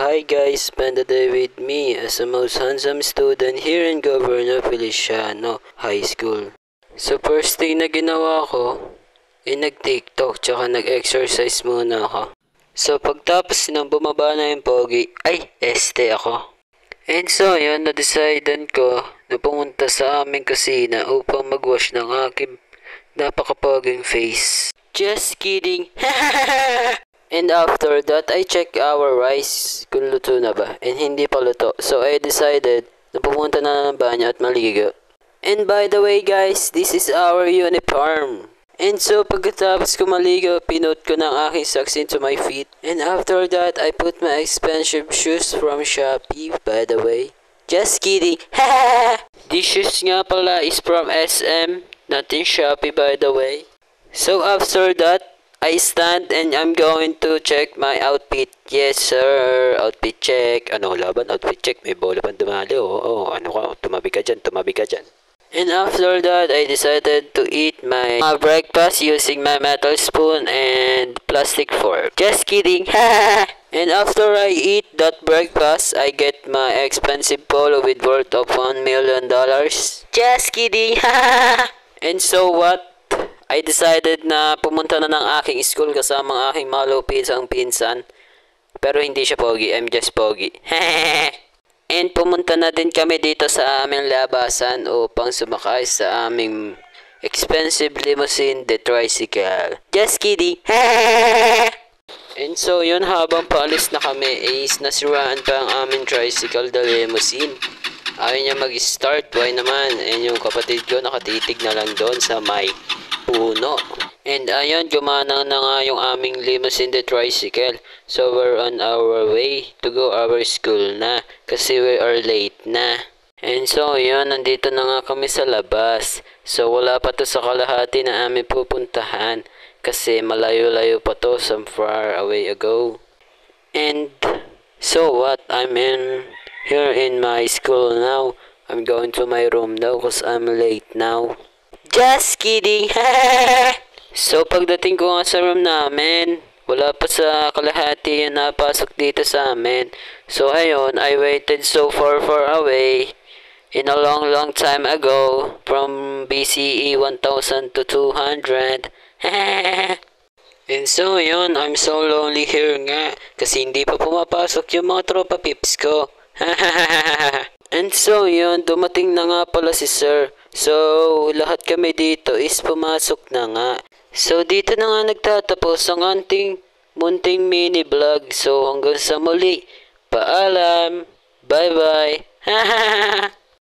Hi guys, spend the day with me as the most handsome student here in Governor Feliciano High School. So first thing na ginawa ko, nag-TikTok tsaka nag-exercise muna ako. So pagtapos nang bumaba na yung pogi, ako. And so yun, na-decidean ko na pumunta sa aming kusina upang mag-wash ng aking napakapoging face. Just kidding! And after that, I check our rice kung luto na ba. And hindi pa luto. So I decided na pumunta na ng banyo at maligo. And by the way guys, this is our uniform. And so pagkatapos ko maligo, pinot ko ng aking socks into my feet. And after that, I put my expensive shoes from Shopee, by the way. Just kidding. These shoes nga pala is from SM, not in Shopee by the way. So after that, I stand and I'm going to check my outfit. Yes sir, outfit check. Ano laban? Outfit check. May bola pang dumali. Oo, ano ka? Tumabi ka dyan. And after that, I decided to eat my breakfast using my metal spoon and plastic fork. Just kidding. And after I eat that breakfast, I get my expensive polo with worth of $1 million. Just kidding. And so what? I decided na pumunta na ng aking school kasama ang aking malupitang pinsan. Pero hindi siya pogi, I'm just pogi. And pumunta na din kami dito sa aming labasan upang sumakay sa aming expensive limousine, the tricycle. Just kidding. And so yun, habang paalis na kami is nasiraan pa ang aming tricycle, the limousine. Ayaw niya mag-start, why naman? And yung kapatid ko nakatitig na lang doon sa may puno. And ayun, gumana na nga yung aming limousine, the tricycle. So we're on our way to go our school na kasi we are late na. And so yun, nandito na nga kami sa labas. So wala pa to sa kalahati na aming pupuntahan kasi malayo-layo pa to, some far away ago. And so what, I'm here in my school now. I'm going to my room now cause I'm late now. Just kidding. So pagdating ko nga sa room namin, wala pa sa kalahati yung napasok dito sa amin. So ayun, I waited so far away in a long time ago from BCE 1000 to 200. And so yun, I'm so lonely here nga kasi hindi pa pumapasok yung mga tropa pips ko. And so yun, dumating na nga pala si sir. So lahat kami dito is pumasok na nga. So dito na nga nagtatapos ang ating munting mini vlog. So hanggang sa muli, paalam, bye bye.